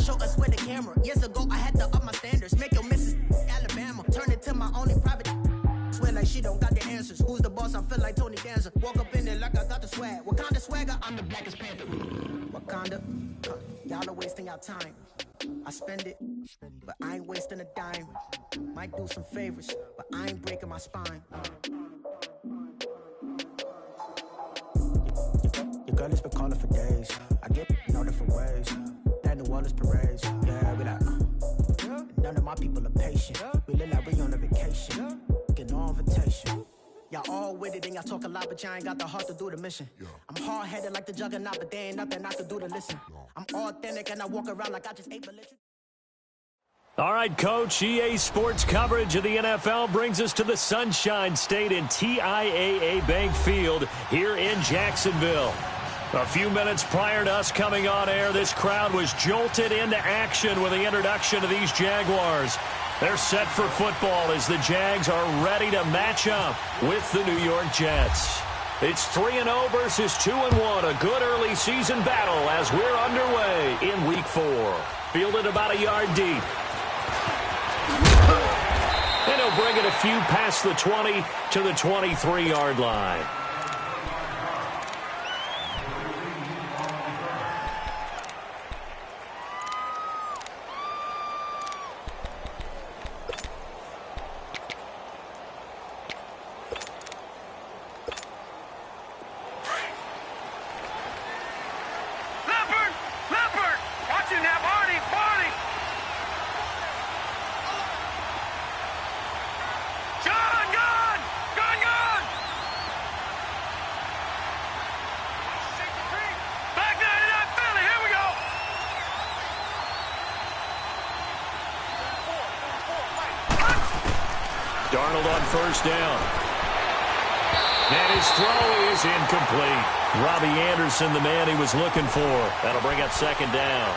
show us with the camera. Years ago, I had to up my standards. Make your missus Alabama. Turn it to my only private. Swear like she don't got the answers. Who's the boss? I feel like Tony Danza. Walk up in there like I got the swag. Wakanda swagger, I'm the blackest panther. Wakanda, y'all are wasting your time. I spend it, but I ain't wasting a dime. Might do some favors, but I ain't breaking my spine. Your girl has been calling for days. I get in all different ways. That New Orleans parades. Yeah, we like, none of my people are patient. We look like we on a vacation. Get no invitation. Y'all all with it and y'all talk a lot, but y'all ain't got the heart to do the mission. I'm hard-headed like the juggernaut, but there ain't nothing I can do to listen. I'm authentic and I walk around like I just ate religion. All right, Coach, EA Sports coverage of the NFL brings us to the Sunshine State in TIAA Bank Field here in Jacksonville. A few minutes prior to us coming on air, this crowd was jolted into action with the introduction of these Jaguars. They're set for football as the Jags are ready to match up with the New York Jets. It's 3-0 versus 2-1, a good early season battle as we're underway in Week 4. Fielded about a yard deep. And he'll bring it a few past the 20 to the 23-yard line. Darnold on first down. And his throw is incomplete. Robbie Anderson, the man he was looking for. That'll bring up second down.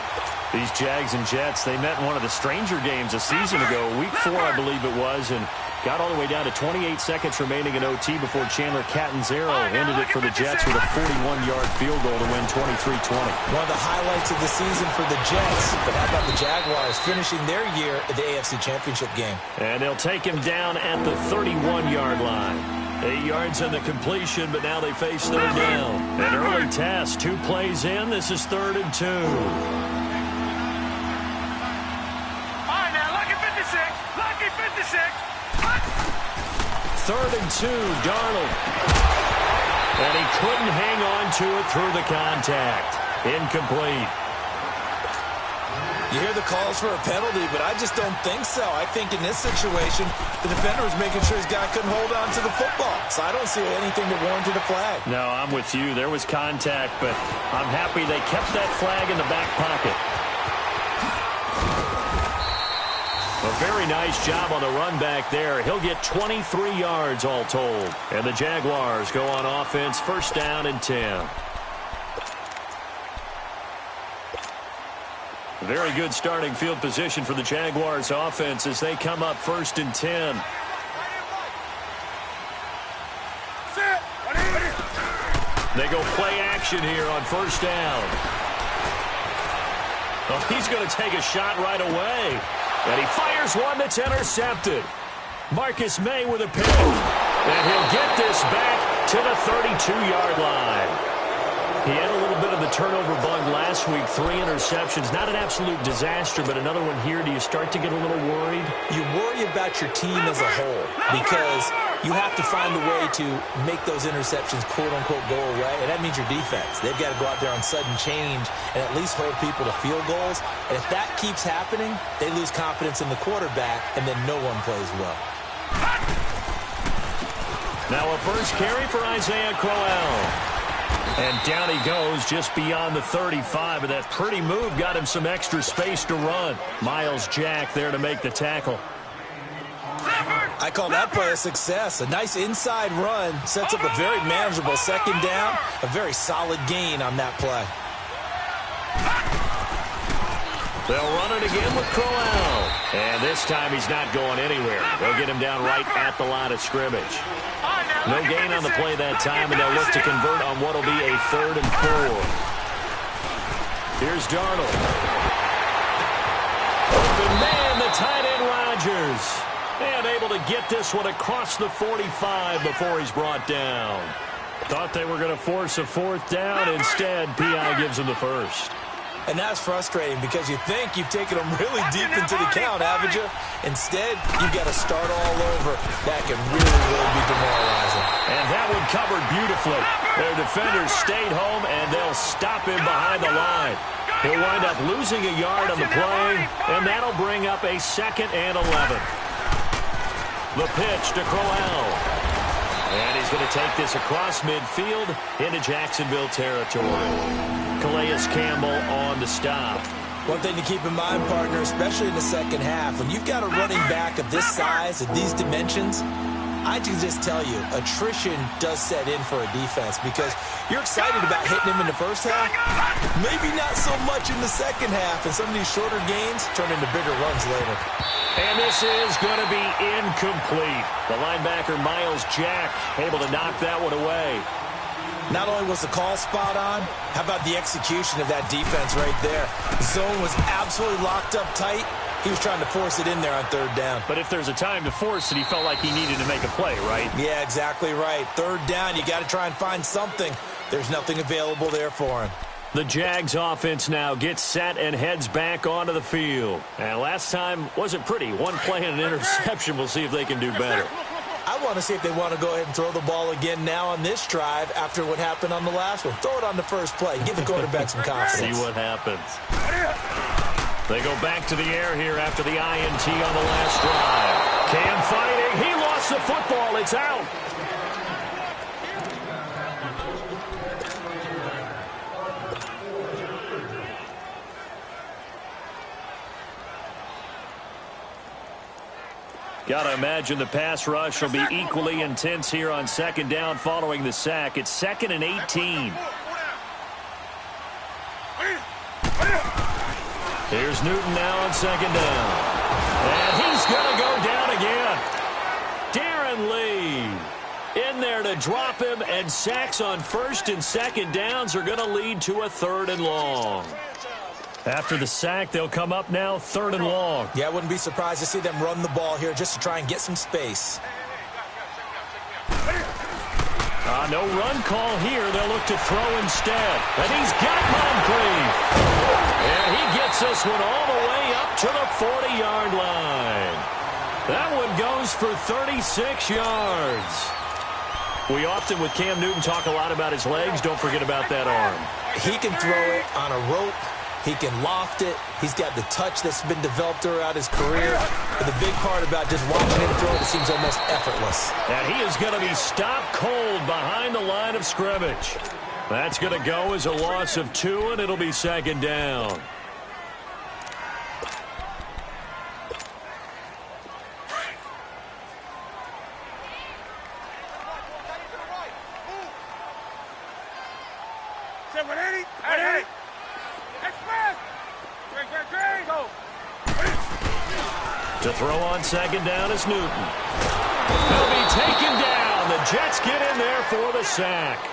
These Jags and Jets, they met in one of the stranger games a season ago, Week 4, I believe it was, and got all the way down to 28 seconds remaining in OT before Chandler Catanzaro ended it for the Jets with a 41-yard field goal to win 23-20. One of the highlights of the season for the Jets, but how about the Jaguars finishing their year at the AFC Championship game? And they'll take him down at the 31-yard line. 8 yards on the completion, but now they face third down. An early test, 2 plays in. This is 3rd and 2. Lucky 56. 3rd and 2, Darnold. And he couldn't hang on to it through the contact. Incomplete. You hear the calls for a penalty, but I just don't think so. I think in this situation, the defender was making sure his guy couldn't hold on to the football. So I don't see anything that warranted a flag. No, I'm with you. There was contact, but I'm happy they kept that flag in the back pocket. A very nice job on the run back there. He'll get 23 yards all told. And the Jaguars go on offense, first down and 10. Very good starting field position for the Jaguars offense as they come up 1st and 10. They go play action here on first down. Oh, he's going to take a shot right away. And he fires one that's intercepted. Marcus May with a pick. And he'll get this back to the 32-yard line. He had a little bit of the turnover bug last week. 3 interceptions. Not an absolute disaster, but another one here. Do you start to get a little worried? You worry about your team as a whole because you have to find a way to make those interceptions, quote-unquote, go away. And that means your defense. They've got to go out there on sudden change and at least hold people to field goals. And if that keeps happening, they lose confidence in the quarterback, and then no one plays well. Now a first carry for Isaiah Crowell. And down he goes just beyond the 35. And that pretty move got him some extra space to run. Miles Jack there to make the tackle. I call that play a success. A nice inside run sets up a very manageable second down. A very solid gain on that play. They'll run it again with Crowell. And this time he's not going anywhere. They'll get him down right at the line of scrimmage. No gain on the play that time, and they'll look to convert on what will be a 3rd and 4. Here's Darnold. open man, the tight end Rodgers. And able to get this one across the 45 before he's brought down. Thought they were going to force a fourth down. Instead, P.I. gives him the first. And that's frustrating because you think you've taken them really deep into the count, haven't you? Instead, you've got to start all over. That can really, really be demoralizing. And that one covered beautifully. Their defenders stayed home, and they'll stop him behind the line. He'll wind up losing a yard on the play, and that'll bring up a 2nd and 11. The pitch to Crowell. And he's going to take this across midfield into Jacksonville territory. Calais Campbell on the stop. One thing to keep in mind, partner, especially in the second half, when you've got a running back of this size, of these dimensions, I can just tell you, attrition does set in for a defense because you're excited about hitting him in the first half, maybe not so much in the second half, and some of these shorter gains turn into bigger runs later. And this is going to be incomplete. The linebacker, Miles Jack, able to knock that one away. Not only was the call spot on, how about the execution of that defense right there? The zone was absolutely locked up tight. He was trying to force it in there on 3rd down. But if there's a time to force it, he felt like he needed to make a play, right? Yeah, exactly right. 3rd down, you got to try and find something. There's nothing available there for him. The Jags offense now gets set and heads back onto the field. And last time wasn't pretty. One play and an interception. We'll see if they can do better. I want to see if they want to go ahead and throw the ball again now on this drive after what happened on the last one. Throw it on the first play. Give the quarterback some confidence. See what happens. They go back to the air here after the INT on the last drive. Cam fighting. He lost the football. It's out. Got to imagine the pass rush will be equally intense here on 2nd down following the sack. It's 2nd and 18. Here's Newton now on 2nd down. And he's going to go down again. Darren Lee in there to drop him, and sacks on 1st and 2nd downs are going to lead to a 3rd and long. After the sack, they'll come up now 3rd and long. Yeah, I wouldn't be surprised to see them run the ball here just to try and get some space. No run call here. They'll look to throw instead. And he's got Moncrief. And he gets this one all the way up to the 40-yard line. That one goes for 36 yards. We often, with Cam Newton, talk a lot about his legs. Don't forget about that arm. He can throw it on a rope. He can loft it. He's got the touch that's been developed throughout his career. But the big part about just watching him throw it, it seems almost effortless. And he is going to be stopped cold behind the line of scrimmage. That's going to go as a loss of 2, and it'll be 2nd down. To throw on 2nd down is Newton. He'll be taken down. The Jets get in there for the sack.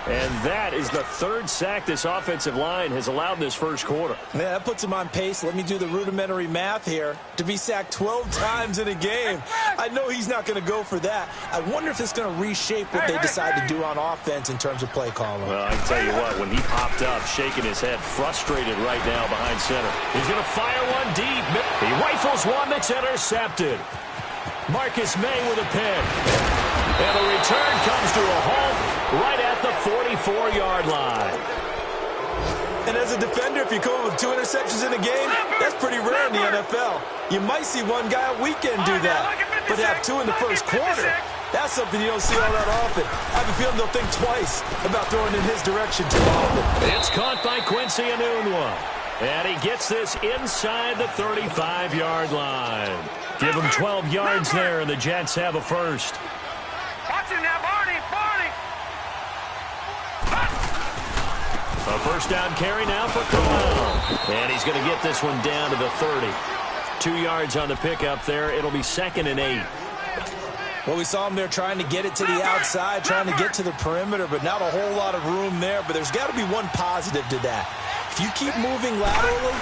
And that is the 3rd sack this offensive line has allowed in this first quarter. Yeah, that puts him on pace. Let me do the rudimentary math here. To be sacked 12 times in a game. I know he's not going to go for that. I wonder if it's going to reshape what they decide to do on offense in terms of play calling. Well, I can tell you what, when he popped up, shaking his head, frustrated right now behind center. He's going to fire one deep. He rifles one that's intercepted. Marcus May with a pick. And the return comes to a halt right at the 44-yard line. And as a defender, if you come up with 2 interceptions in a game, that's pretty rare in the NFL. You might see one guy a weekend do that, but have 2 in the first quarter. That's something you don't see all that often. I have a feeling they'll think twice about throwing in his direction too often. It's caught by Quincy Enunwa. And he gets this inside the 35-yard line. Give him 12 yards there, and the Jets have a first. Watch him now, Barney! A first down carry now for Crowell. And he's going to get this one down to the 30. 2 yards on the pickup there. It'll be 2nd and 8. Well, we saw him there trying to get it to the outside, trying to get to the perimeter, but not a whole lot of room there. But there's got to be one positive to that. If you keep moving laterally,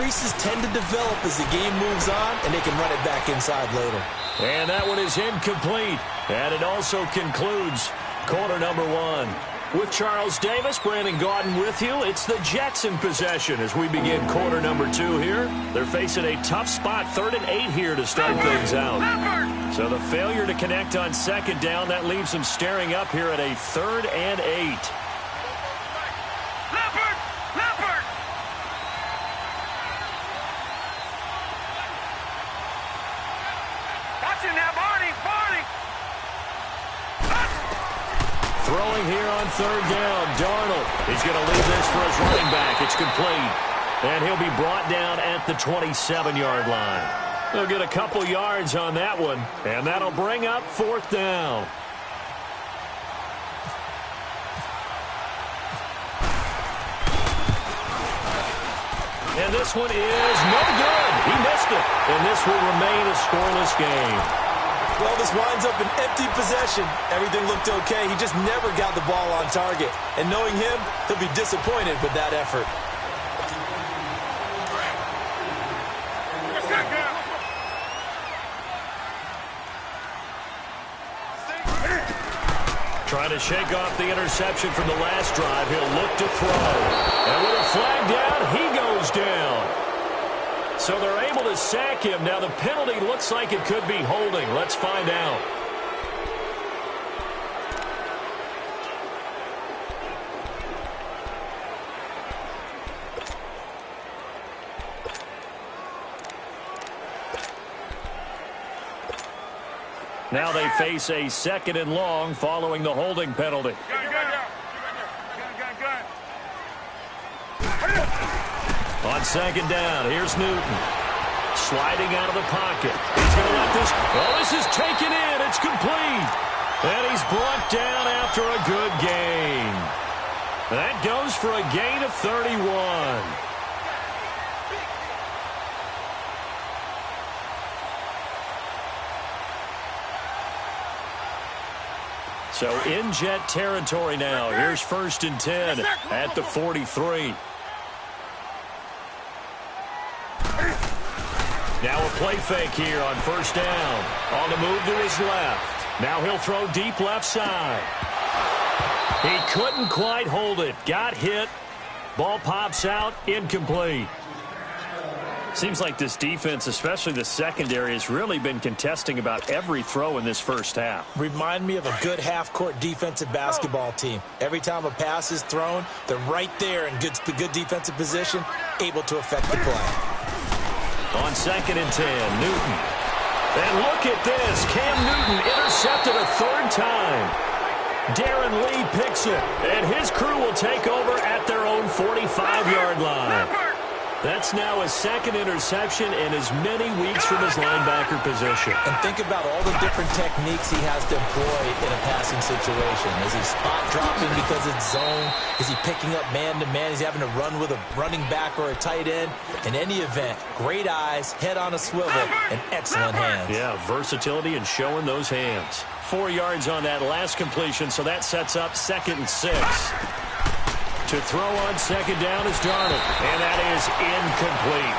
creases tend to develop as the game moves on, and they can run it back inside later. And that one is incomplete. And it also concludes quarter number one. With Charles Davis, Brandon Gaudin with you. It's the Jetson possession as we begin quarter number two here. They're facing a tough spot, 3rd and 8 here to start things out. So the failure to connect on 2nd down, that leaves them staring up here at a 3rd and 8. Throwing here on 3rd down. Darnold is going to leave this for his running back. It's complete. And he'll be brought down at the 27-yard line. They'll get a couple yards on that one, and that'll bring up 4th down. And this one is no good. He missed it. And this will remain a scoreless game. Well, this winds up an empty possession. Everything looked okay. He just never got the ball on target. And knowing him, he'll be disappointed with that effort. Trying to shake off the interception from the last drive. He'll look to throw. And with a flag down, he goes down. So they're able to sack him. Now the penalty looks like it could be holding. Let's find out. Now they face a 2nd and long following the holding penalty. On 2nd down, here's Newton. Sliding out of the pocket. He's going to let this. Oh, this is taken in. It's complete. And he's brought down after a good gain. That goes for a gain of 31. So in Jet territory now. Here's 1st and 10 at the 43. Now a play fake here on 1st down. On the move to his left. Now he'll throw deep left side. He couldn't quite hold it. Got hit. Ball pops out. Incomplete. Seems like this defense, especially the secondary, has really been contesting about every throw in this first half. Remind me of a good half-court defensive basketball team. Every time a pass is thrown, they're right there in good defensive position, able to affect the play. On 2nd and 10, Newton. And look at this. Cam Newton intercepted a 3rd time. Darren Lee picks it, and his crew will take over at their own 45-yard line. That's now his 2nd interception in as many weeks from his linebacker position. And think about all the different techniques he has to employ in a passing situation. Is he spot dropping because it's zone? Is he picking up man-to-man? Is he having to run with a running back or a tight end? In any event, great eyes, head on a swivel, and excellent hands. Yeah, versatility and showing those hands. 4 yards on that last completion, so that sets up 2nd and 6. To throw on 2nd down is Darnold, and that is incomplete.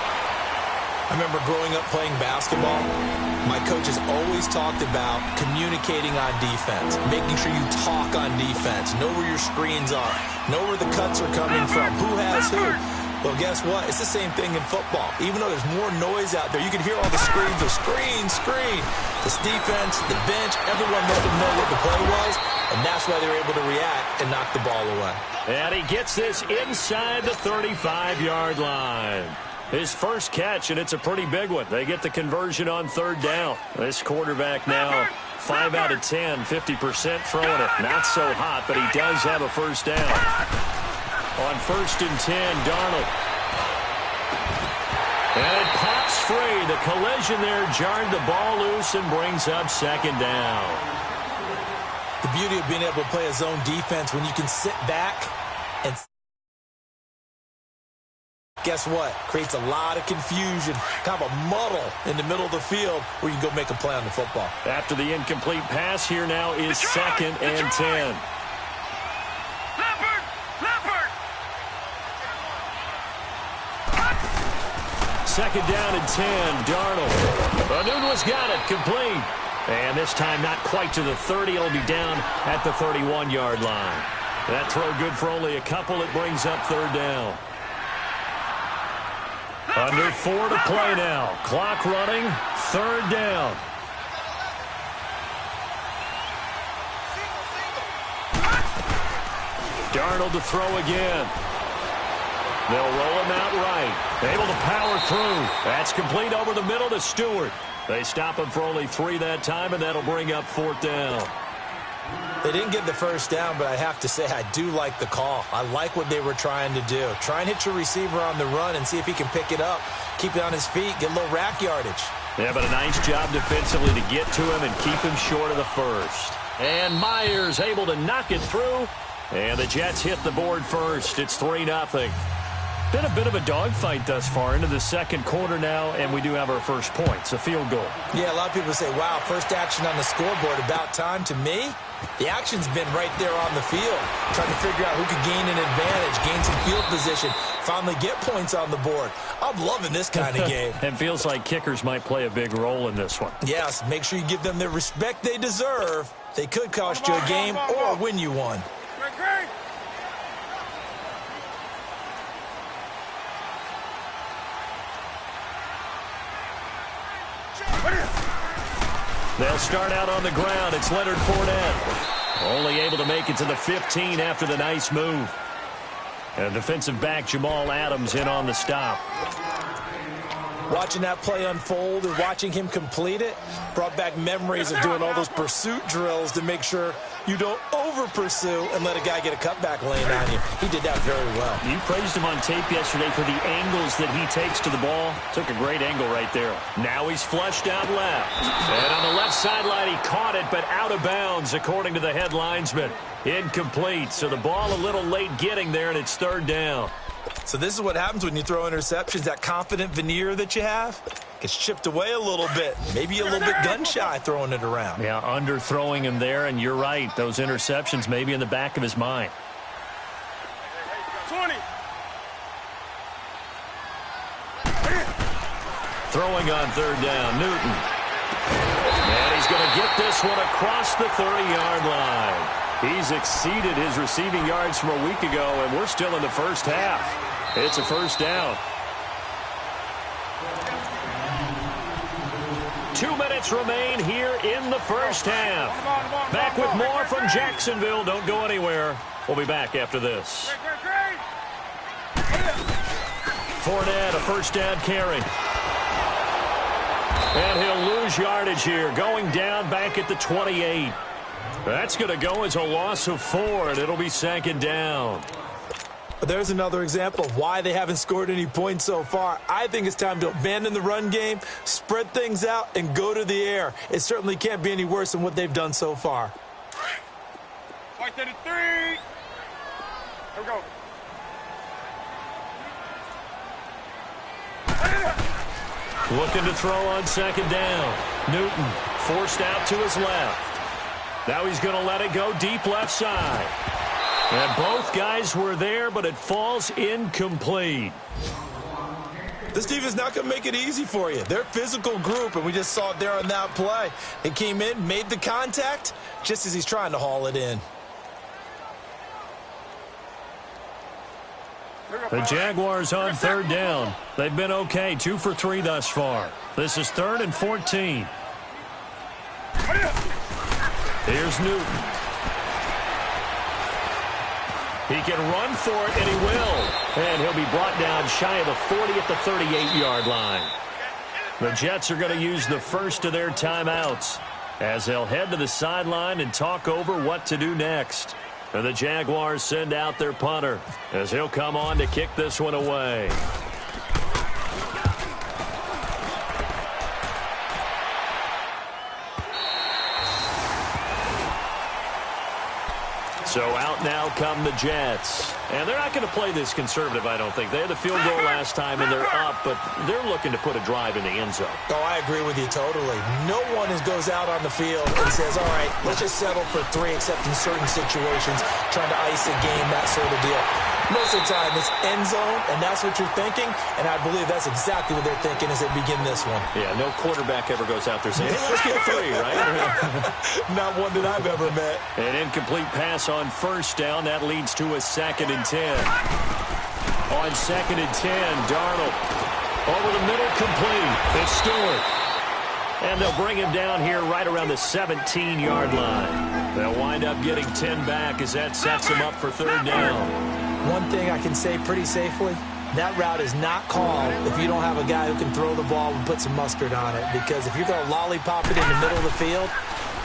I remember growing up playing basketball. My coaches always talked about communicating on defense, making sure you talk on defense, know where your screens are, know where the cuts are coming from, who has who. Well, guess what? It's the same thing in football. Even though there's more noise out there, you can hear all the screams of screen, screen. This defense, the bench, everyone let them know what the play was, and that's why they were able to react and knock the ball away. And he gets this inside the 35-yard line. His first catch, and it's a pretty big one. They get the conversion on 3rd down. This quarterback now 5 out of 10, 50% throwing it. Not so hot, but he does have a first down. On 1st and 10, Darnold. And it pops free. The collision there jarred the ball loose and brings up 2nd down. The beauty of being able to play a zone defense when you can sit back and guess what? Creates a lot of confusion, kind of a muddle in the middle of the field where you can go make a play on the football. After the incomplete pass, here now is 2nd and 10. Second down and 10. Darnold. Nunez got it. Complete. And this time not quite to the 30. It'll be down at the 31-yard line. That throw good for only a couple. It brings up third down. Under 4 to play now. Clock running. Third down. Darnold to throw again. They'll roll him out right. Able to power through. That's complete over the middle to Stewart. They stop him for only 3 that time, and that'll bring up fourth down. They didn't get the first down, but I have to say I do like the call. I like what they were trying to do. Try and hit your receiver on the run and see if he can pick it up. Keep it on his feet, get a little rack yardage. Yeah, but a nice job defensively to get to him and keep him short of the first. And Myers able to knock it through. And the Jets hit the board first. It's 3-0. Been a bit of a dogfight thus far into the second quarter now, and we do have our first points, a field goal. Yeah, a lot of people say, wow, first action on the scoreboard, about time. To me, the action's been right there on the field, trying to figure out who could gain an advantage, gain some field position, finally get points on the board. I'm loving this kind of game. And feels like kickers might play a big role in this one. Yes, make sure you give them the respect they deserve. They could cost you a game or win you one. They'll start out on the ground. It's Leonard Fournette. Only able to make it to the 15 after the nice move. And defensive back Jamal Adams in on the stop. Watching that play unfold and watching him complete it brought back memories of doing all those pursuit drills to make sure you don't over-pursue and let a guy get a cutback lane on you. He did that very well. You praised him on tape yesterday for the angles that he takes to the ball. Took a great angle right there. Now he's flushed out left. And on the left sideline, he caught it, but out of bounds, according to the head linesman. Incomplete. So the ball a little late getting there, and it's third down. So this is what happens when you throw interceptions. That confident veneer that you have gets chipped away a little bit. Maybe a little bit gun-shy throwing it around. Yeah, underthrowing him there, and you're right. Those interceptions may be in the back of his mind. 20. Throwing on third down, Newton. And he's going to get this one across the 30-yard line. He's exceeded his receiving yards from a week ago, and we're still in the first half. It's a first down. 2 minutes remain here in the first half. Back with more from Jacksonville. Don't go anywhere. We'll be back after this. Fournette, a first down carry. And he'll lose yardage here, going down back at the 28. That's going to go as a loss of 4, and it'll be second down. There's another example of why they haven't scored any points so far. I think it's time to abandon the run game, spread things out, and go to the air. It certainly can't be any worse than what they've done so far. Fight to the 3. Here we go. Looking to throw on second down. Newton forced out to his left. Now he's going to let it go deep left side. And both guys were there, but it falls incomplete. This team is not going to make it easy for you. They're a physical group, and we just saw it there on that play. They came in, made the contact, just as he's trying to haul it in. The Jaguars on third down. They've been okay, 2 for 3 thus far. This is 3rd and 14. Here's Newton. He can run for it, and he will. And he'll be brought down shy of the 40 at the 38-yard line. The Jets are going to use the first of their timeouts as they'll head to the sideline and talk over what to do next. And the Jaguars send out their punter as he'll come on to kick this one away. So out now come the Jets. And they're not going to play this conservative, I don't think. They had the field goal last time, and they're up, but they're looking to put a drive in the end zone. Oh, I agree with you totally. No one goes out on the field and says, all right, let's just settle for 3, except in certain situations, trying to ice a game, that sort of deal. Most of the time, it's end zone, and that's what you're thinking, and I believe that's exactly what they're thinking as they begin this one. Yeah, no quarterback ever goes out there saying, hey, let's get 3, right? Not one that I've ever met. An incomplete pass on first down. That leads to a 2nd and 10. On 2nd and 10, Darnold over the middle, complete. It's Stewart. And they'll bring him down here right around the 17-yard line. They'll wind up getting 10 back as that sets them up for 3rd down. One thing I can say pretty safely, that route is not called if you don't have a guy who can throw the ball and put some mustard on it. Because if you're going to lollipop it in the middle of the field,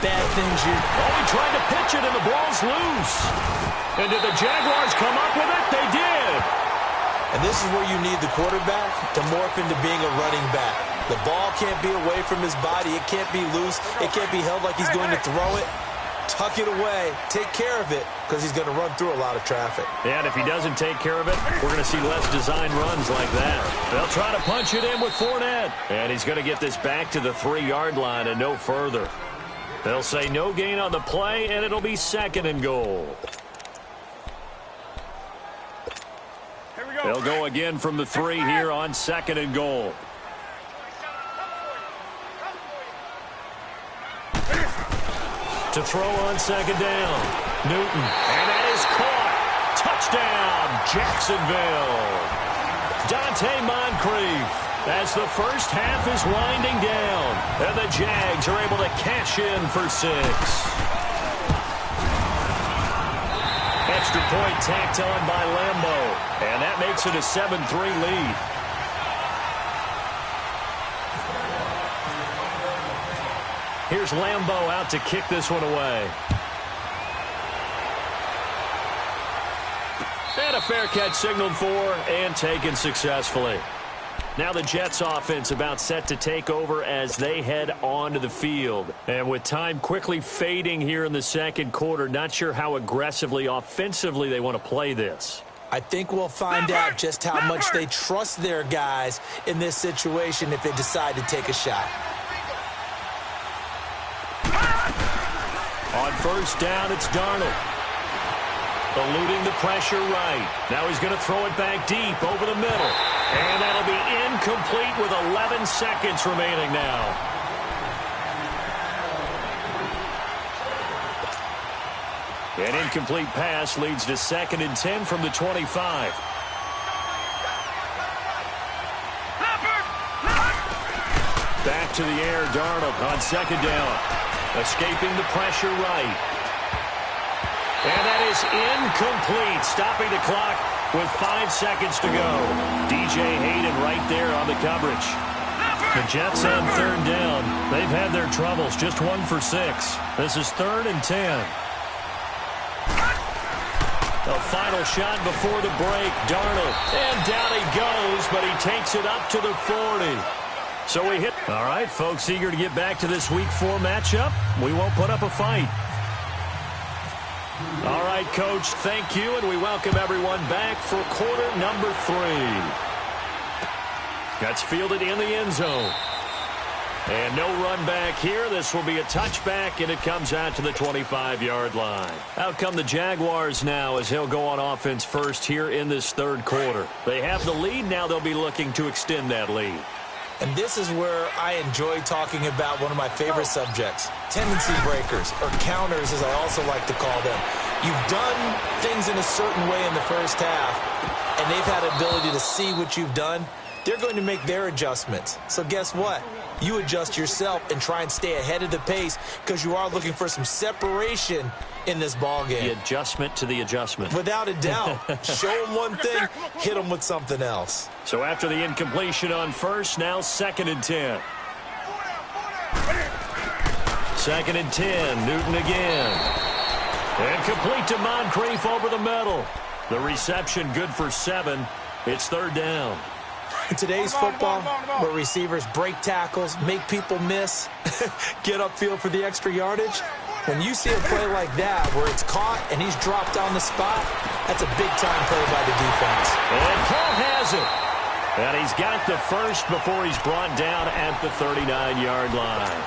bad things you... Oh, he tried to pitch it, and the ball's loose. And did the Jaguars come up with it? They did. And this is where you need the quarterback to morph into being a running back. The ball can't be away from his body. It can't be loose. It can't be held like he's going to throw it. Tuck it away. Take care of it because he's going to run through a lot of traffic. Yeah, and if he doesn't take care of it, we're going to see less design runs like that. They'll try to punch it in with Fournette. And he's going to get this back to the 3-yard line and no further. They'll say no gain on the play, and it'll be 2nd and goal. Here we go. They'll go again from the 3 here on 2nd and goal. To throw on 2nd down. Newton. And that is caught. Touchdown, Jacksonville. Dante Moncrief as the first half is winding down. And the Jags are able to cash in for 6. Extra point tacked on by Lambo. And that makes it a 7-3 lead. Here's Lambo out to kick this one away. And a fair catch signaled for and taken successfully. Now the Jets offense about set to take over as they head onto the field. And with time quickly fading here in the 2nd quarter, not sure how aggressively, offensively they want to play this. I think we'll find out just how much they trust their guys in this situation if they decide to take a shot. On first down, it's Darnold. Eluding the pressure right. Now he's going to throw it back deep over the middle. And that'll be incomplete with 11 seconds remaining now. An incomplete pass leads to 2nd and 10 from the 25. Back to the air, Darnold on 2nd down. Escaping the pressure right. And that is incomplete. Stopping the clock with 5 seconds to go. DJ Hayden right there on the coverage. The Jets on 3rd down. They've had their troubles. Just 1 for 6. This is 3rd and 10. A final shot before the break. Darnold. And down he goes, but he takes it up to the 40. So we hit. All right, folks, eager to get back to this Week 4 matchup. We won't put up a fight. All right, Coach, thank you, and we welcome everyone back for quarter number 3. That's fielded in the end zone. And no run back here. This will be a touchback, and it comes out to the 25-yard line. Out come the Jaguars now as he'll go on offense first here in this 3rd quarter. They have the lead. Now they'll be looking to extend that lead. And this is where I enjoy talking about one of my favorite subjects, tendency breakers, or counters as I also like to call them. You've done things in a certain way in the first half, and they've had the ability to see what you've done. They're going to make their adjustments. So guess what? You adjust yourself and try and stay ahead of the pace because you are looking for some separation in this ballgame. The adjustment to the adjustment. Without a doubt. Show them one thing, hit them with something else. So after the incompletion on first, now 2nd and 10. 2nd and 10, Newton again. And complete to Moncrief over the middle. The reception good for 7. It's 3rd down. In today's football, where receivers break tackles, make people miss, get upfield for the extra yardage, when you see a play like that where it's caught and he's dropped on the spot, that's a big-time play by the defense. And Paul has it. And he's got the first before he's brought down at the 39-yard line.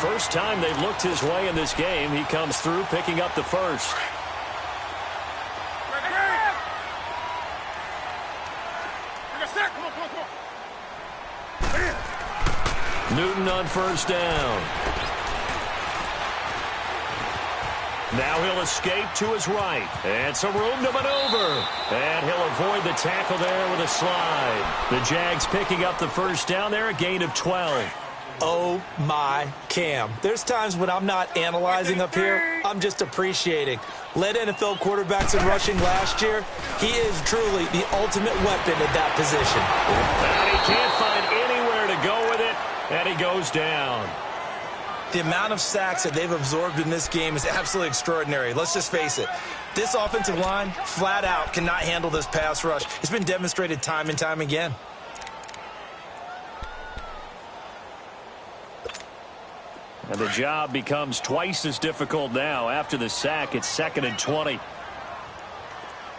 First time they've looked his way in this game, he comes through picking up the first. Newton on first down. Now he'll escape to his right. And some room to maneuver. And he'll avoid the tackle there with a slide. The Jags picking up the first down there, a gain of 12. Oh, my Cam. There's times when I'm not analyzing up here. I'm just appreciating. Led NFL quarterbacks in rushing last year. He is truly the ultimate weapon at that position. And he can't find anywhere to go with it, and he goes down. The amount of sacks that they've absorbed in this game is absolutely extraordinary. Let's just face it. This offensive line, flat out, cannot handle this pass rush. It's been demonstrated time and time again. And the job becomes twice as difficult now. After the sack, it's 2nd and 20. Here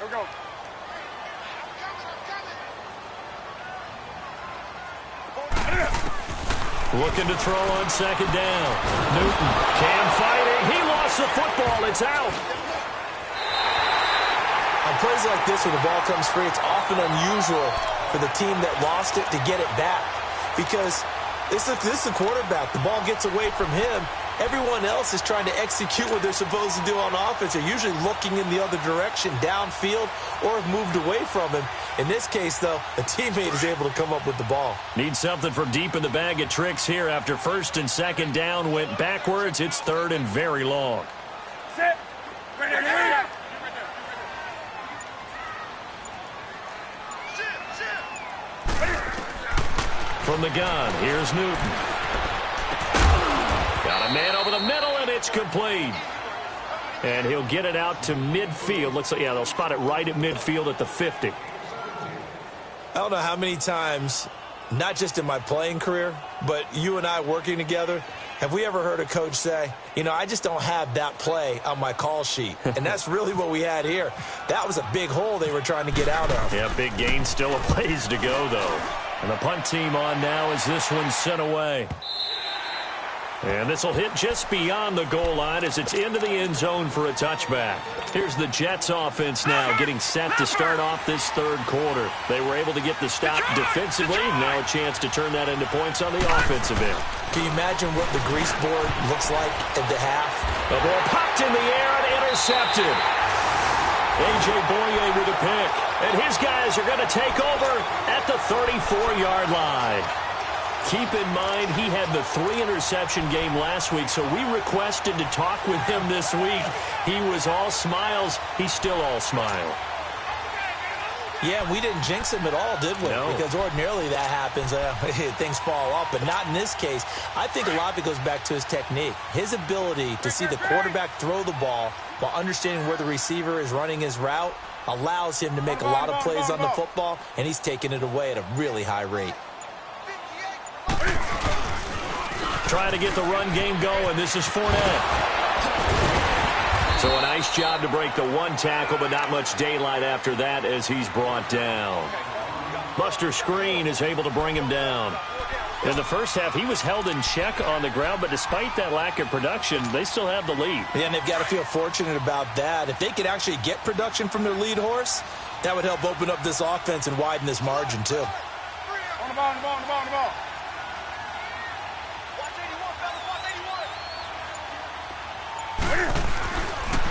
we go. Looking to throw on 2nd down. Newton, Cam fighting. He lost the football. It's out. On plays like this where the ball comes free, it's often unusual for the team that lost it to get it back. Because this is the quarterback. The ball gets away from him. Everyone else is trying to execute what they're supposed to do on offense. They're usually looking in the other direction, downfield, or have moved away from him. In this case, though, a teammate is able to come up with the ball. Need something from deep in the bag of tricks here. After 1st and 2nd down went backwards, it's 3rd and very long. Sit. Right there, right there. From the gun, here's Newton. Got a man over the middle, and it's complete. And he'll get it out to midfield. Looks like, yeah, they'll spot it right at midfield at the 50. I don't know how many times, not just in my playing career, but you and I working together, have we ever heard a coach say, you know, I just don't have that play on my call sheet. And that's really what we had here. That was a big hole they were trying to get out of. Yeah, big gain, still a ways to go, though. And the punt team on now as this one's sent away. And this will hit just beyond the goal line as it's into the end zone for a touchback. Here's the Jets offense now getting set to start off this 3rd quarter. They were able to get the stop defensively. Now a chance to turn that into points on the offensive end. Can you imagine what the grease board looks like at the half? The ball popped in the air and intercepted. A.J. Boye with a pick. And his guys are going to take over at the 34-yard line. Keep in mind, he had the 3-interception game last week, so we requested to talk with him this week. He was all smiles. He's still all smile. Yeah, we didn't jinx him at all, did we? No. Because ordinarily that happens. Things fall off, but not in this case. I think a lot of it goes back to his technique. His ability to see the quarterback throw the ball while understanding where the receiver is running his route allows him to make a lot of plays on the football, and he's taking it away at a really high rate. Trying to get the run game going. This is Fournette. So a nice job to break the one tackle, but not much daylight after that as he's brought down. Buster Screen is able to bring him down. In the first half, he was held in check on the ground, but despite that lack of production, they still have the lead. Yeah, and they've got to feel fortunate about that. If they could actually get production from their lead horse, that would help open up this offense and widen this margin, too. On the ball, on the ball, on the ball, on the ball.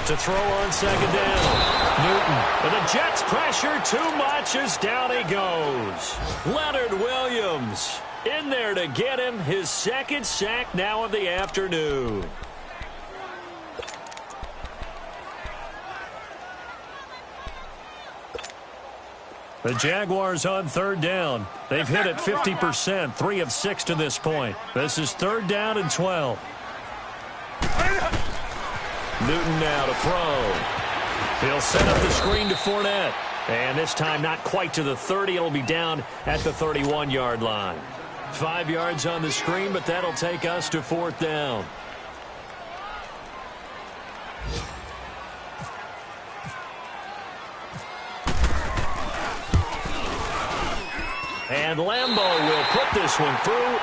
To throw on 2nd down. Newton. And the Jets pressure too much as down he goes. Leonard Williams in there to get him. His 2nd sack now of the afternoon. The Jaguars on 3rd down. They've hit it 50%, 3 of 6 to this point. This is 3rd down and 12. Newton now to throw. He'll set up the screen to Fournette. And this time not quite to the 30. It'll be down at the 31-yard line. 5 yards on the screen, but that'll take us to 4th down. And Lambeau will put this one through.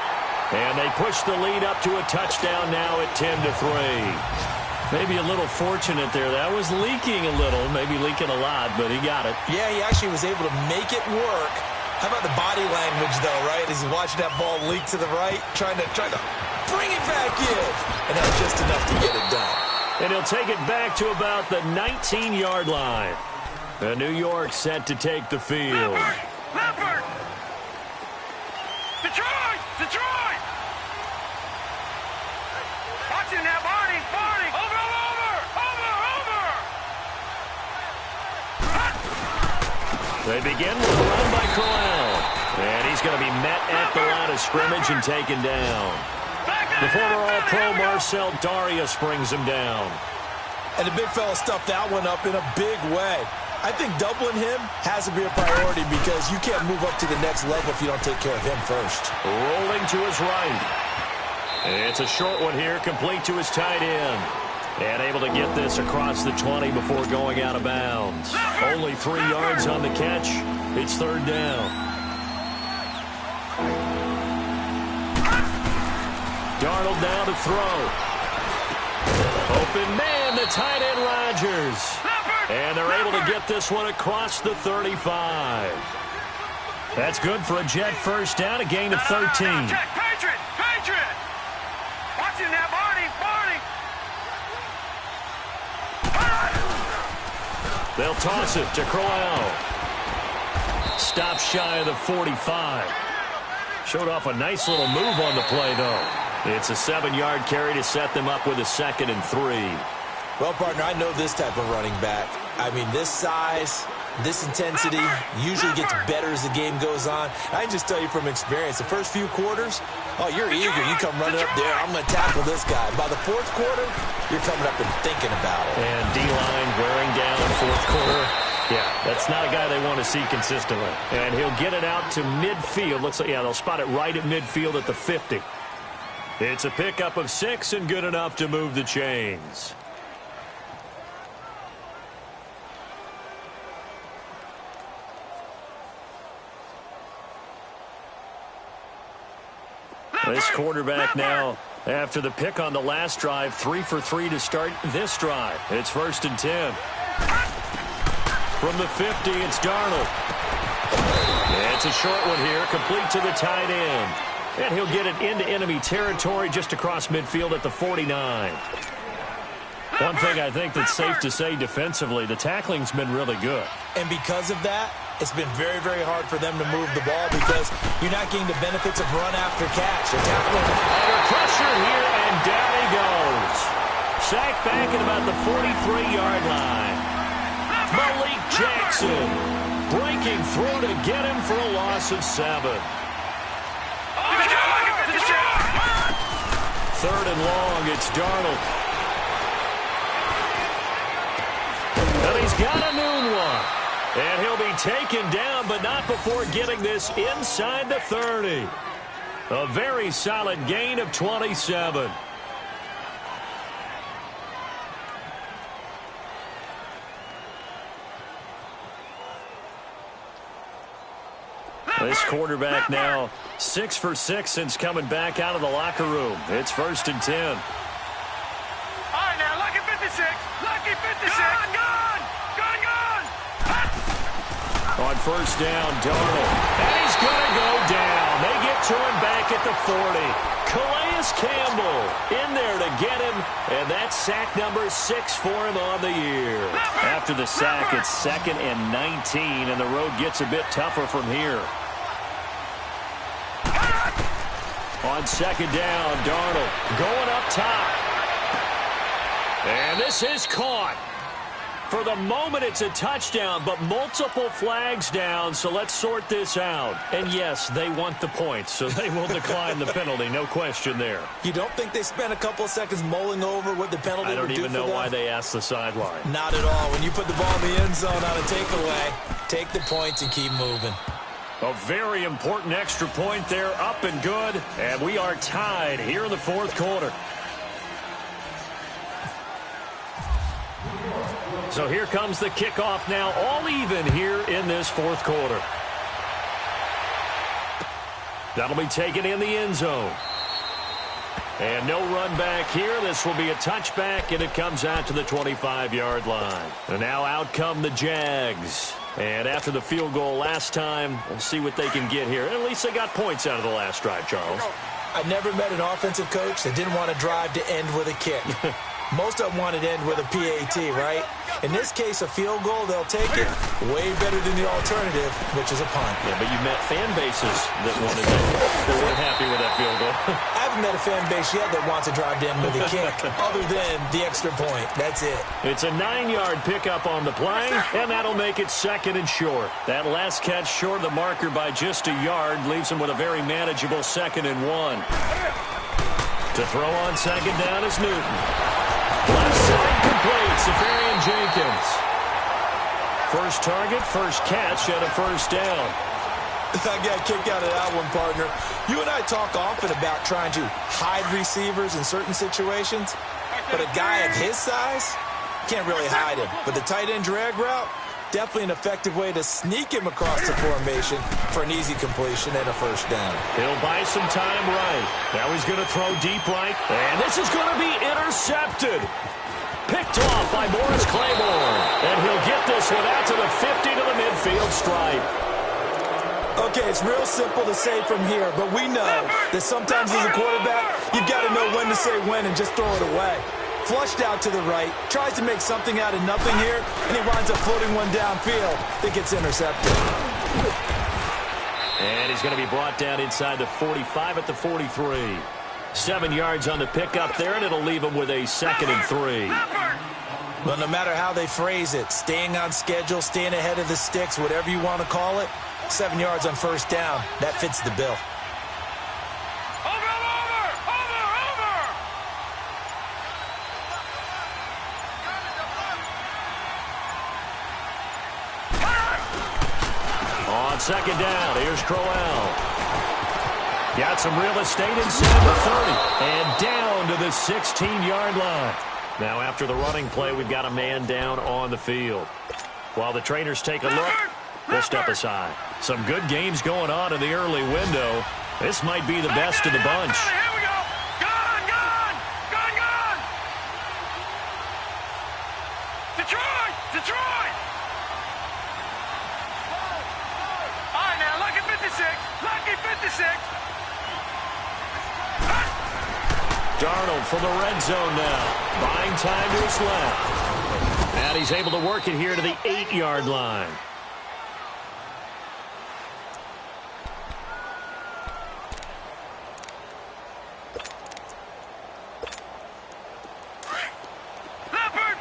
And they push the lead up to a touchdown now at 10-3. Maybe a little fortunate there. That was leaking a little, maybe leaking a lot, but he got it. Yeah, he actually was able to make it work. How about the body language, though, right? As he's watching that ball leak to the right, trying to bring it back in. And that's just enough to get it done. And he'll take it back to about the 19-yard line. And New York set to take the field. Leopard! Detroit! Detroit! Watching that, Barney! Barney! Over! They begin with a run by Crowell. And he's going to be met at the line of scrimmage and taken down. The former All-Pro Marcel Darius brings him down. And the big fella stuffed that one up in a big way. I think doubling him has to be a priority because you can't move up to the next level if you don't take care of him first. Rolling to his right. It's a short one here, complete to his tight end. And able to get this across the 20 before going out of bounds. Only 3 yards on the catch. It's third down. Darnold now to throw. Open man, the tight end Rodgers. And they're able to get this one across the 35. That's good for a Jet first down, a gain of 13. Patriot! Patriot! Watching that, Barney! Barney! They'll toss it to Crowell. Stop shy of the 45. Showed off a nice little move on the play, though. It's a 7-yard carry to set them up with a 2nd and 3. Well, partner, I know this type of running back. I mean, this size, this intensity usually gets better as the game goes on. I can just tell you from experience, the first few quarters, oh, you're eager. You come running up there, I'm going to tackle this guy. By the fourth quarter, you're coming up and thinking about it. And D-line wearing down fourth quarter. Yeah, that's not a guy they want to see consistently. And he'll get it out to midfield. Looks like, yeah, they'll spot it right at midfield at the 50. It's a pickup of 6 and good enough to move the chains. This quarterback now, after the pick on the last drive, 3 for 3 to start this drive. It's 1st and 10. From the 50, it's Darnold. It's a short one here, complete to the tight end. And he'll get it into enemy territory just across midfield at the 49. One thing I think that's safe to say defensively, the tackling's been really good. And because of that, it's been very, very hard for them to move the ball because you're not getting the benefits of run after catch. They're tackling under pressure here, and down he goes. Sacked back at about the 43-yard line. Malik Jackson breaking through to get him for a loss of 7. 3rd and long, it's Darnold. And he's got a noon one. And he'll be taken down, but not before getting this inside the 30. A very solid gain of 27. This quarterback now 6 for 6 since coming back out of the locker room. It's 1st and 10. All right, now, lucky 56. Lucky 56. Gone! On 1st down, Darnold. And he's going to go down. They get to him back at the 40. Calais Campbell in there to get him. And that's sack number 6 for him on the year. After the sack, it's 2nd and 19, and the road gets a bit tougher from here. On 2nd down, Darnold going up top. And this is caught. For the moment, it's a touchdown, but multiple flags down, so let's sort this out. And yes, they want the points, so they will decline the penalty, no question there. You don't think they spent a couple of seconds mulling over what the penalty would do for them? I don't even know why they asked the sideline. Not at all. When you put the ball in the end zone on a takeaway, take the points and keep moving. A very important extra point there, up and good, and we are tied here in the 4th quarter. So here comes the kickoff now, all even here in this 4th quarter. That'll be taken in the end zone. And no run back here. This will be a touchback, and it comes out to the 25-yard line. And now out come the Jags. And after the field goal last time, we'll see what they can get here. At least they got points out of the last drive, Charles. I never met an offensive coach that didn't want to drive to end with a kick. Most of them wanted to end with a PAT, right? In this case, a field goal, they'll take it. Way better than the alternative, which is a punt. Yeah, but you met fan bases that wanted that weren't happy with that field goal. I haven't met a fan base yet that wants to drive to end with a kick, other than the extra point. That's it. It's a 9-yard pickup on the play, and that'll make it 2nd and short. That last catch short of the marker by just a yard leaves them with a very manageable 2nd and 1. To throw on 2nd down is Newton. Left side complete, Safarian Jenkins. First target, first catch, and a first down. I got kicked out of that one, partner. You and I talk often about trying to hide receivers in certain situations, but a guy of his size can't really hide him. But the tight end drag route, definitely an effective way to sneak him across the formation for an easy completion and a first down. He'll buy some time right. Now he's going to throw deep right, and this is going to be intercepted. Picked off by Morris Claiborne, and he'll get this one out to the 50 to the midfield stripe. Okay, it's real simple to say from here, but we know that sometimes as a quarterback, you've got to know when to say when and just throw it away. Flushed out to the right, tries to make something out of nothing here, and he winds up floating one downfield that gets intercepted. And he's going to be brought down inside the 45 at the 43. 7 yards on the pickup there, and it'll leave him with a 2nd and 3. Well, no matter how they phrase it, staying on schedule, staying ahead of the sticks, whatever you want to call it, 7 yards on first down, that fits the bill. On 2nd down, here's Crowell. Got some real estate inside the 30 and down to the 16-yard line. Now after the running play, we've got a man down on the field. While the trainers take a look, we'll step aside. Some good games going on in the early window. This might be the best of the bunch. Here we go. Gone. Detroit. All right, now, lucky 56. Darnold from the red zone now. Buying time to his left. And he's able to work it here to the 8-yard line. Leopard.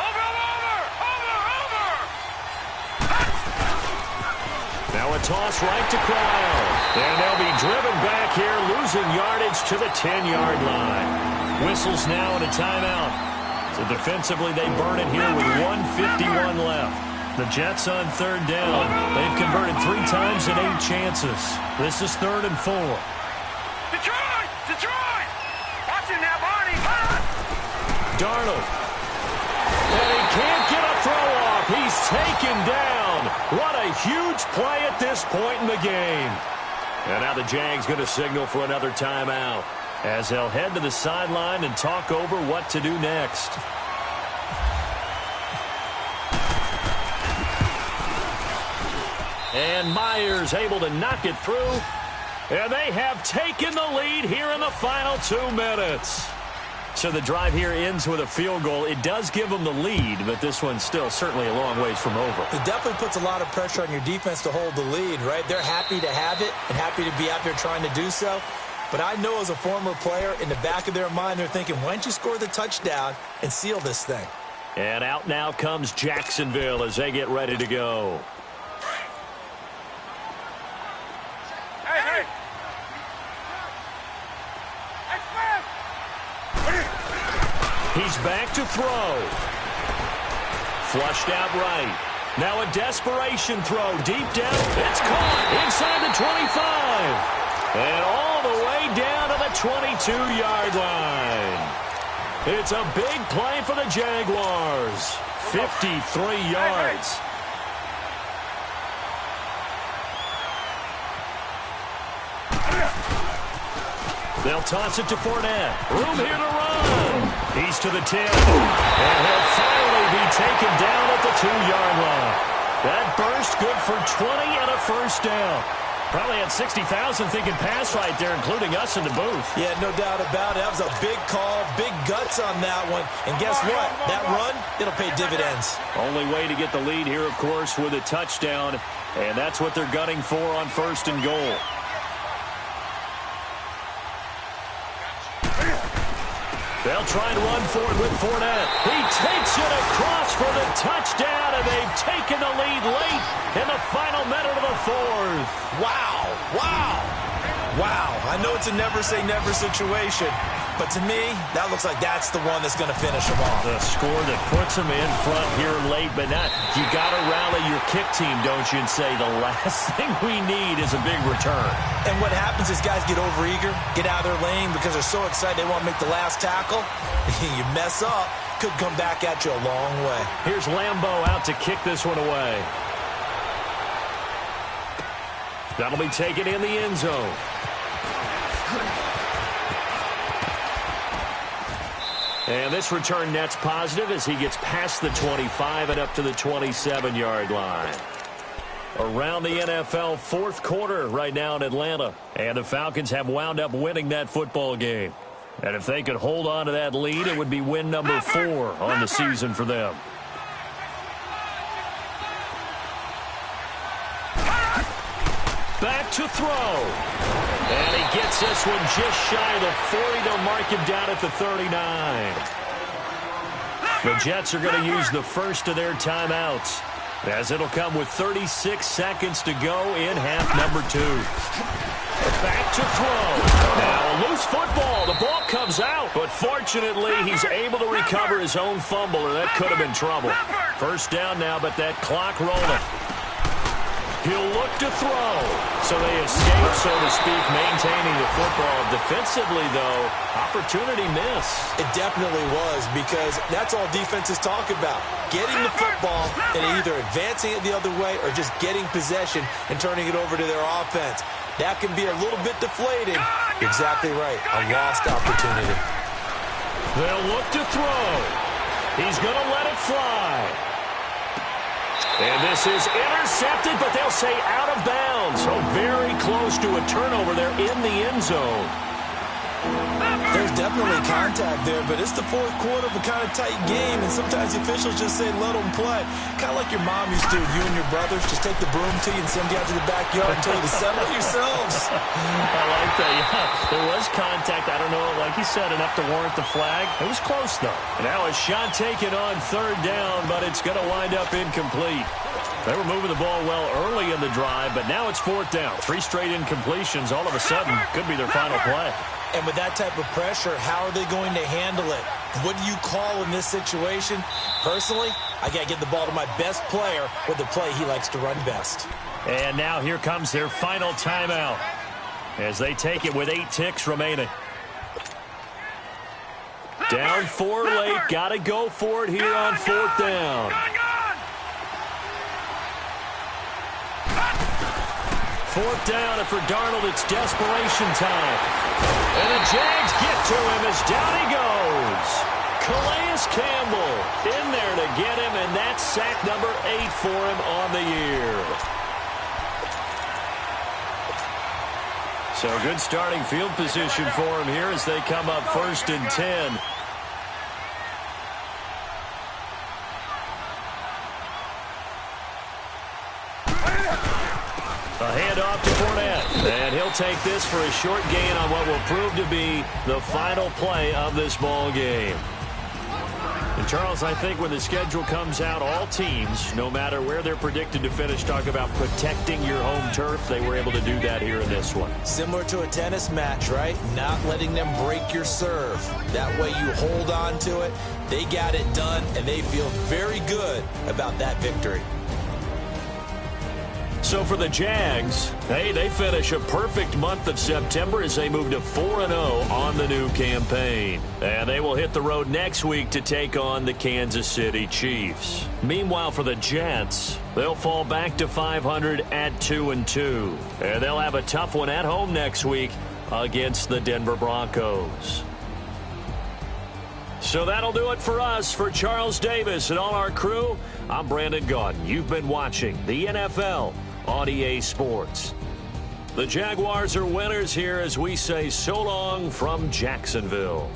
Over. Now a toss right to Crowell. And they'll be driven back here, losing yardage to the 10-yard line. Whistles now and a timeout. So defensively, they burn it here with 1:51 left. The Jets on 3rd down. They've converted 3 times in 8 chances. This is 3rd and 4. Detroit! Watch it now, Barney! Darnold. And he can't get a throw off. He's taken down. What a huge play at this point in the game. And now the Jags going to signal for another timeout as they'll head to the sideline and talk over what to do next. And Myers able to knock it through. And they have taken the lead here in the final 2 minutes. So the drive here ends with a field goal. It does give them the lead, but this one's still certainly a long ways from over. It definitely puts a lot of pressure on your defense to hold the lead, right? They're happy to have it and happy to be out there trying to do so. But I know as a former player, in the back of their mind, they're thinking, why don't you score the touchdown and seal this thing? And out now comes Jacksonville as they get ready to go. Hey! He's back to throw. Flushed out right. Now a desperation throw deep down. It's caught inside the 25. And all the way down to the 22-yard line. It's a big play for the Jaguars. 53 yards. They'll toss it to Fournette. Room here to run. He's to the 10. And he'll finally be taken down at the 2-yard line. That burst good for 20 and a first down. Probably had 60,000 thinking pass right there, including us in the booth. Yeah, no doubt about it. That was a big call, big guts on that one. And guess what? That run, it'll pay dividends. Only way to get the lead here, of course, with a touchdown. And that's what they're gunning for on 1st and goal. They'll try and run for it with Fournette. He takes it across for the touchdown, and they've taken the lead late in the final minute of the 4th. Wow, wow, wow. I know it's a never-say-never situation, but to me, that looks like that's the one that's going to finish them off. The score that puts them in front here late, but now you got to rally your kick team, don't you, and say the last thing we need is a big return. And what happens is guys get overeager, get out of their lane because they're so excited they want to make the last tackle. You mess up, could come back at you a long way. Here's Lambeau out to kick this one away. That'll be taken in the end zone. And this return net's positive as he gets past the 25 and up to the 27-yard line. Around the NFL 4th quarter right now in Atlanta. And the Falcons have wound up winning that football game. And if they could hold on to that lead, it would be win number 4 on the season for them. Back to throw. And he gets this one just shy of the 40. They'll mark him down at the 39. The Jets are going to use the first of their timeouts, as it'll come with 36 seconds to go in half number 2. Back to throw. Now a loose football. The ball comes out, but fortunately he's able to recover his own fumble, or that could have been trouble. First down now, but that clock rolling. He'll look to throw. So they escape, so to speak, maintaining the football. Defensively, though, opportunity miss. It definitely was, because that's all defenses talk about. Getting the football and either advancing it the other way or just getting possession and turning it over to their offense. That can be a little bit deflating. Exactly right. A lost opportunity. They'll look to throw. He's going to let it fly. And this is intercepted, but they'll say out of bounds. So very close to a turnover there in the end zone. There's definitely contact there, but it's the 4th quarter of a kind of tight game, and sometimes the officials just say let them play. Kind of like your mom used to, you and your brothers just take the broom to you and send you out to the backyard and tell you to settle yourselves. I like that, yeah. There was contact, I don't know, like you said, enough to warrant the flag. It was close, though. Now a shot taken on 3rd down, but it's going to wind up incomplete. They were moving the ball well early in the drive, but now it's 4th down. 3 straight incompletions all of a sudden could be their final play. And with that type of pressure, how are they going to handle it? What do you call in this situation? Personally, I got to get the ball to my best player with the play he likes to run best. And now here comes their final timeout as they take it with 8 ticks remaining. Down 4 late, got to go for it here on 4th down. 4th down, and for Darnold, it's desperation time. And the Jags get to him as down he goes. Calais Campbell in there to get him, and that's sack number 8 for him on the year. So good starting field position for him here as they come up 1st and 10. A handoff to Fournette, and he'll take this for a short gain on what will prove to be the final play of this ball game. And Charles, I think when the schedule comes out, all teams, no matter where they're predicted to finish, talk about protecting your home turf. They were able to do that here in this one. Similar to a tennis match, right? Not letting them break your serve. That way you hold on to it. They got it done, and they feel very good about that victory. So for the Jags, hey, they finish a perfect month of September as they move to 4-0 on the new campaign. And they will hit the road next week to take on the Kansas City Chiefs. Meanwhile, for the Jets, they'll fall back to 500 at 2-2. And they'll have a tough one at home next week against the Denver Broncos. So that'll do it for us. For Charles Davis and all our crew, I'm Brandon Gaudin. You've been watching the NFL on EA Sports. The Jaguars are winners here as we say so long from Jacksonville.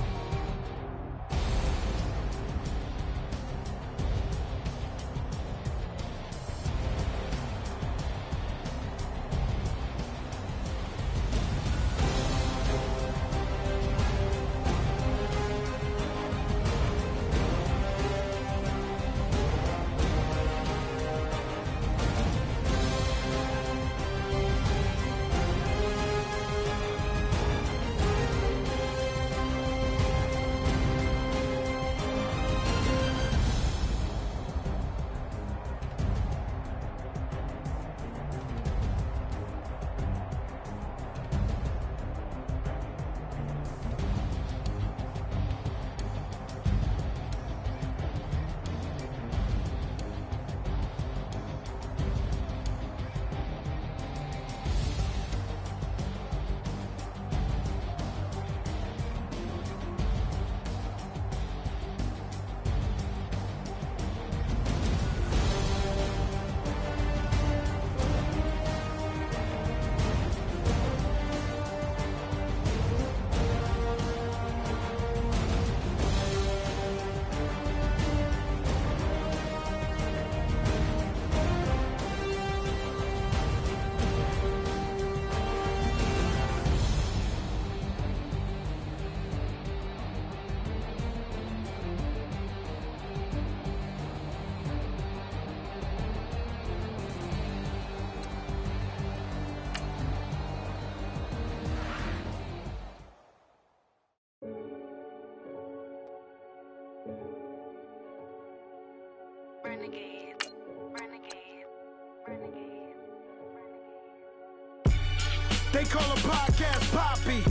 They call a podcast Poppy.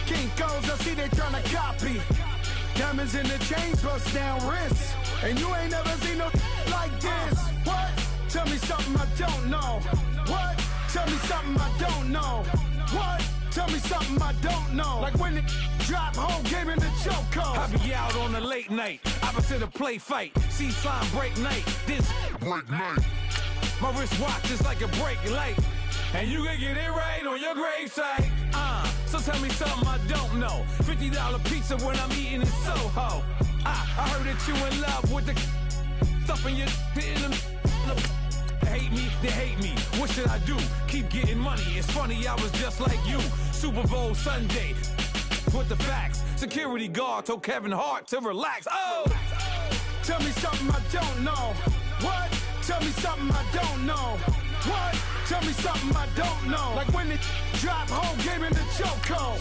Kinkos, I see they tryna copy. Diamonds in the chains, bust down wrists. And you ain't never seen no like this. What? Tell me something I don't know. What? Tell me something I don't know. What? Tell me something I don't know. Like when it drop whole game in the chokehold. I be out on a late night, opposite a play fight. See sign break night, this break night. My wristwatch is like a brake light. And you can get it right on your gravesite. So tell me something I don't know. $50 pizza when I'm eating in Soho. I heard that you in love with the stuff in your hitting them. They hate me, they hate me. What should I do? Keep getting money. It's funny, I was just like you. Super Bowl Sunday with the facts. Security guard told Kevin Hart to relax. Oh! Tell me something I don't know. What? Tell me something I don't know. What? Tell me something I don't know. Like when it drop whole game in the chokehold.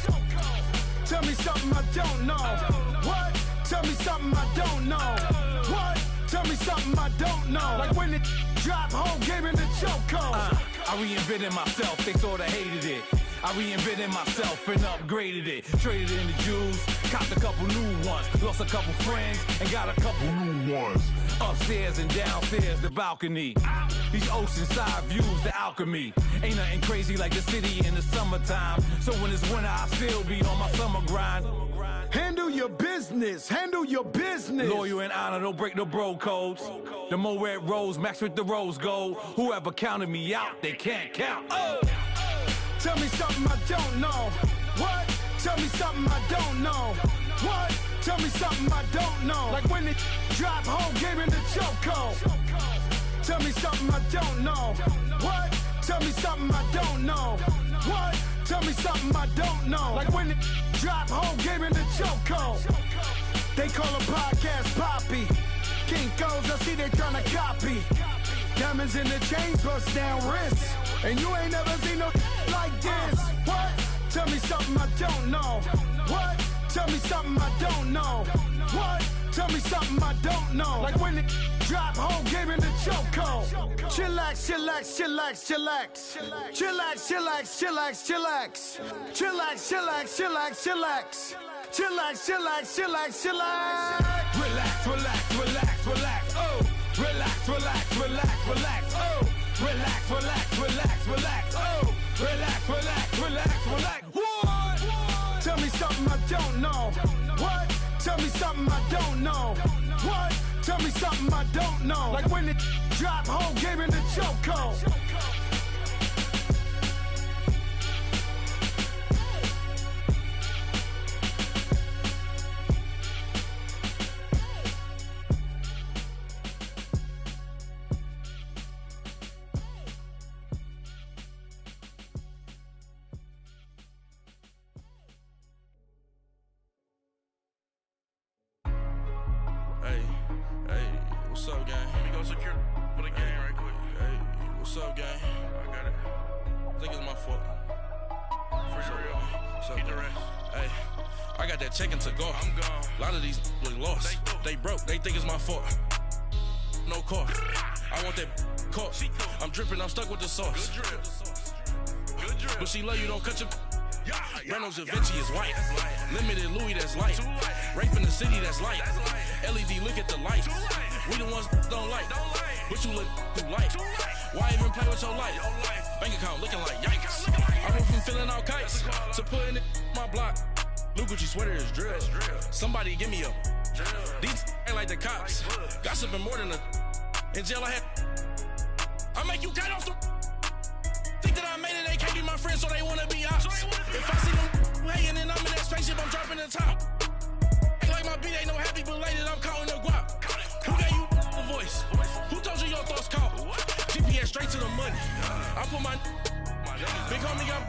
Tell me something I don't know. What? Tell me something I don't know. What? Tell me something I don't know. Like when it drop whole game in the chokehold. I reinvented myself, they sorta hated it. I reinvented myself and upgraded it. Traded in the Jews, copped a couple new ones. Lost a couple friends and got a couple new ones. Upstairs and downstairs, the balcony. These oceanside views, the alchemy. Ain't nothing crazy like the city in the summertime. So when it's winter, I still be on my summer grind. Handle your business, handle your business. Loyal and honor, don't break the bro codes. The more red rose match with the rose gold. Whoever counted me out, they can't count. Oh! Tell me something I don't know. What? Tell me something I don't know. What? Tell me something I don't know. Like when it drop whole game in the chokehold. Tell me something I don't know. What? Tell me something I don't know. What? Tell me something I don't know. Like when it drop whole game in the chokehold. They call a podcast Poppy. Kinkos, I see they tryna copy. Diamonds in the chains, bust down wrists. And you ain't never seen no like this. What? Tell me something I don't know. What? Tell me something I don't know. What? Tell me something I don't know. Like when it drop whole game in the chokehold. Chillax, chillax, chillax, chillax. Chillax, chillax, chillax, chillax. Chillax, chillax, chillax, chillax. Chillax, chillax, chillax, chillax. Relax, relax, relax, relax. Oh! Relax, relax, relax, relax. Oh! Relax, relax, relax, relax. Oh! Relax, relax, relax, relax. What? Tell me something I don't know. What? Tell me something I don't tell me something I don't know. Like when it drop, whole game in the chokehold. What's up, gang? Let me go secure for the game right quick. Hey, what's up, gang? I got it. I think it's my fault. For real. What's up, keep the rest. Hey, I got that check-in to go. I'm gone. A lot of these look lost. They broke. They think it's my fault. No car. I want that caught. I'm dripping. I'm stuck with the sauce. Good drip. Good drip. But she love you. Don't cut your. Reynolds Da Vinci is white. Limited Louis, that's light. Rape in the city, that's light. LED, look at the lights. We the ones don't like. But you look too light. Why even play with your life? Bank account looking like yikes. I went from filling out kites to putting it in my block. Blue Gucci sweater is drill. Somebody give me a. These ain't like the cops. Gossiping more than a. In jail I had. I make you cut off the. Think that I made it, they can't be my friends, so they wanna be ops. If I see them hanging and I'm in that spaceship, I'm dropping the top. Ain't like my beat ain't no happy belated, I'm counting the guap. Who gave you the voice? Who told you your thoughts count? GPS straight to the money. I put my big homie up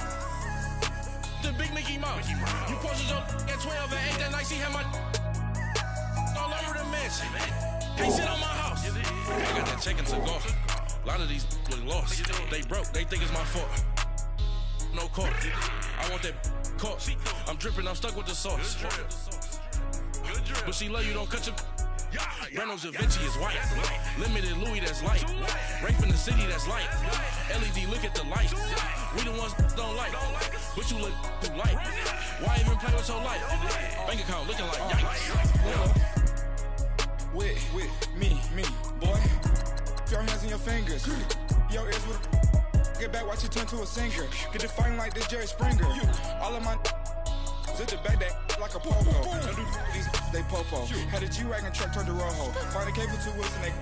the big Mickey Mouse. You posted your at 12 and 8 that night, she had my all over the mansion. Can't sit on my house. I got that check-in to go. A lot of these look lost. They broke. They think it's my fault. No car. I want that caught. I'm dripping. I'm stuck with the sauce. But she love you. Don't cut your. Reynolds Da Vinci is white. Limited Louis, that's light. Rape in the city, that's light. LED, look at the lights. We the ones don't like. But you look too light. Why even play with your life? Bank account looking like yikes. With me, boy. Your hands and your fingers. Your ears with a get back, watch you turn to a singer. Get it fighting like this Jerry Springer. All of my zip the back that like a popo. Don't do these they popo. Had a G-Wagon truck turned to Rojo. Find a cable 2 wheels and they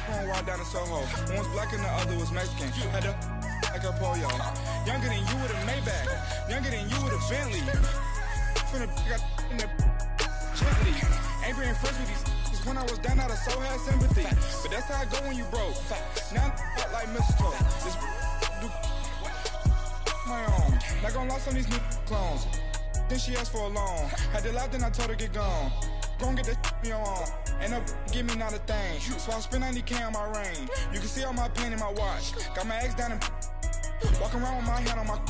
going wild down in Soho. One was black and the other was Mexican. Had a like a pollo. Younger than you with a Maybach. Younger than you with a Bentley. Finna got in the gently. Ain't being friends with these. When I was down, I so had sympathy. But that's how I go when you broke. Now I'm like mistletoe. This do my own. Not gonna lost on these new clones. Then she asked for a loan. Had to laugh, then I told her get gone. Gon' get that me on. Ain't no give me not a thing. So I spend 90K on my ring. You can see all my pain in my watch. Got my ex down and walking around with my hand on my.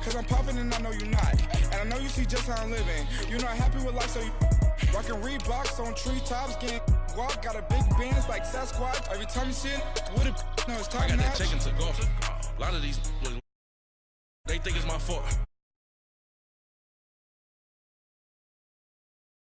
Cause I'm popping and I know you're not. And I know you see just how I'm living. You're not happy with life, so you. Rockin' Reeboks on treetops, getting guap, got a big band, it's like Sasquatch. Every time you see it, with it, no, it's time. I got that check-in to go. A lot of these, they think it's my fault.